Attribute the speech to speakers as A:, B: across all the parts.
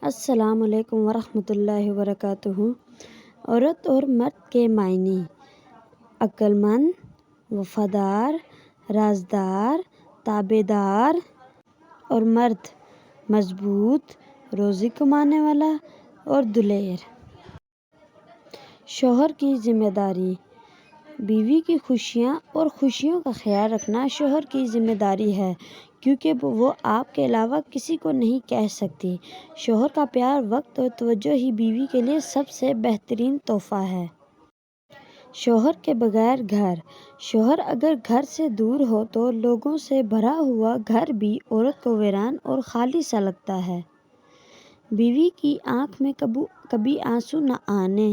A: السلام علیکم ورحمۃ اللہ وبرکاتہ۔ عورت اور مرد کے معنی: عقل مند، وفادار، رازدار، تابعدار، اور مرد مضبوط، روزی کمانے والا اور دلیر۔ شوہر کی ذمہ داری: بیوی کی خوشیاں اور خوشیوں کا خیال رکھنا شوہر کی ذمہ داری ہے، کیونکہ وہ آپ کے علاوہ کسی کو نہیں کہہ سکتی۔ شوہر کا پیار، وقت اور توجہ ہی بیوی کے لیے سب سے بہترین تحفہ ہے۔ شوہر کے بغیر گھر: شوہر اگر گھر سے دور ہو تو لوگوں سے بھرا ہوا گھر بھی عورت کو ویران اور خالی سا لگتا ہے۔ بیوی کی آنکھ میں کبھی آنسو نہ آنے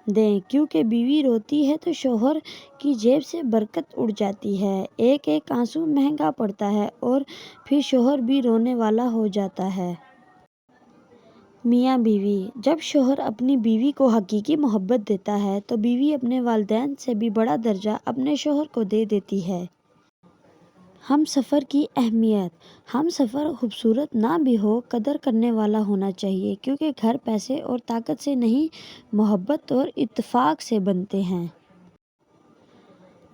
A: دیں، کیونکہ بیوی روتی ہے تو شوہر کی جیب سے برکت اڑ جاتی ہے۔ ایک ایک آنسو مہنگا پڑتا ہے اور پھر شوہر بھی رونے والا ہو جاتا ہے۔ میاں بیوی: جب شوہر اپنی بیوی کو حقیقی محبت دیتا ہے تو بیوی اپنے والدین سے بھی بڑا درجہ اپنے شوہر کو دے دیتی ہے۔ ہمسفر کی اہمیت: ہمسفر خوبصورت نہ بھی ہو، قدر کرنے والا ہونا چاہیے، کیونکہ گھر پیسے اور طاقت سے نہیں، محبت اور اتفاق سے بنتے ہیں۔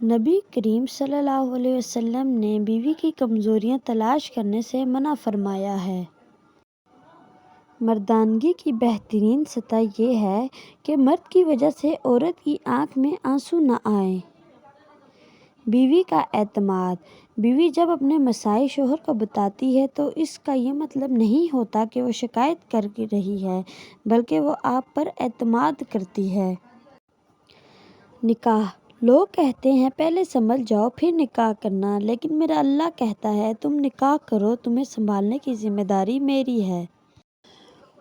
A: نبی کریم صلی اللہ علیہ وسلم نے بیوی کی کمزوریاں تلاش کرنے سے منع فرمایا ہے۔ مردانگی کی بہترین سطح یہ ہے کہ مرد کی وجہ سے عورت کی آنکھ میں آنسو نہ آئیں۔ بیوی کا اعتماد: بیوی جب اپنے مسائل شوہر کو بتاتی ہے تو اس کا یہ مطلب نہیں ہوتا کہ وہ شکایت کر رہی ہے، بلکہ وہ آپ پر اعتماد کرتی ہے۔ نکاح: لوگ کہتے ہیں پہلے سنبھل جاؤ پھر نکاح کرنا، لیکن میرا اللہ کہتا ہے تم نکاح کرو، تمہیں سنبھالنے کی ذمہ داری میری ہے۔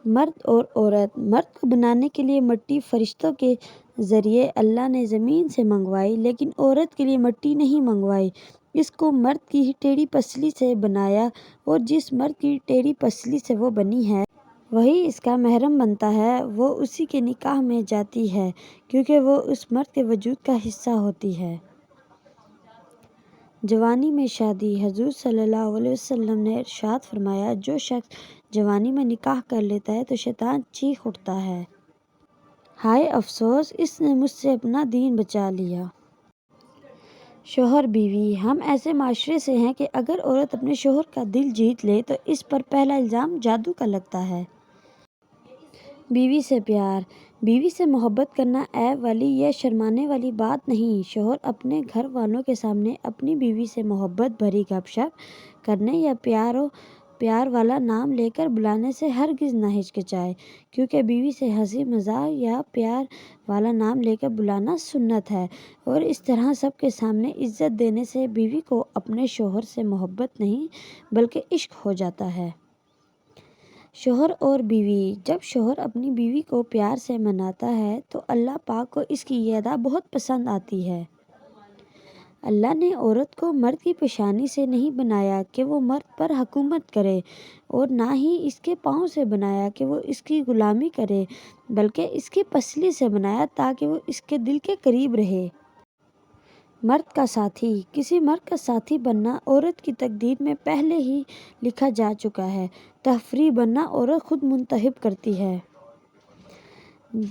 A: مرد اور عورت: مرد کو بنانے کے لیے مٹی فرشتوں کے ذریعے اللہ نے زمین سے منگوائی، لیکن عورت کے لیے مٹی نہیں منگوائی، اس کو مرد کی ٹیڑھی پسلی سے بنایا، اور جس مرد کی ٹیڑھی پسلی سے وہ بنی ہے وہی اس کا محرم بنتا ہے، وہ اسی کے نکاح میں جاتی ہے، کیونکہ وہ اس مرد کے وجود کا حصہ ہوتی ہے۔ جوانی میں شادی: حضور صلی اللہ علیہ وسلم نے ارشاد فرمایا، جو شخص جوانی میں نکاح کر لیتا ہے تو شیطان چیخ اٹھتا ہے، ہائے افسوس، اس نے مجھ سے اپنا دین بچا لیا۔ شوہر بیوی: ہم ایسے معاشرے سے ہیں کہ اگر عورت اپنے شوہر کا دل جیت لے تو اس پر پہلا الزام جادو کا لگتا ہے۔ بیوی سے پیار: بیوی سے محبت کرنا عیب والی یا شرمانے والی بات نہیں۔ شوہر اپنے گھر والوں کے سامنے اپنی بیوی سے محبت بھری گپ شپ کرنے یا پیار والا نام لے کر بلانے سے ہرگز نہ ہچکچائے، کیونکہ بیوی سے ہنسی مذاق یا پیار والا نام لے کر بلانا سنت ہے، اور اس طرح سب کے سامنے عزت دینے سے بیوی کو اپنے شوہر سے محبت نہیں بلکہ عشق ہو جاتا ہے۔ شوہر اور بیوی: جب شوہر اپنی بیوی کو پیار سے مناتا ہے تو اللہ پاک کو اس کی یہ ادا بہت پسند آتی ہے۔ اللہ نے عورت کو مرد کی پیشانی سے نہیں بنایا کہ وہ مرد پر حکومت کرے، اور نہ ہی اس کے پاؤں سے بنایا کہ وہ اس کی غلامی کرے، بلکہ اس کی پسلی سے بنایا تاکہ وہ اس کے دل کے قریب رہے۔ مرد کا ساتھی: کسی مرد کا ساتھی بننا عورت کی تقدیر میں پہلے ہی لکھا جا چکا ہے۔ تفریح بننا عورت خود منتخب کرتی ہے۔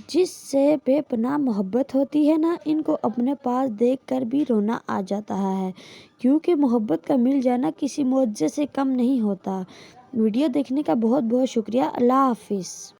A: جس سے بے پناہ محبت ہوتی ہے نا، ان کو اپنے پاس دیکھ کر بھی رونا آ جاتا ہے، کیونکہ محبت کا مل جانا کسی معجزے سے کم نہیں ہوتا۔ ویڈیو دیکھنے کا بہت بہت شکریہ۔ اللہ حافظ۔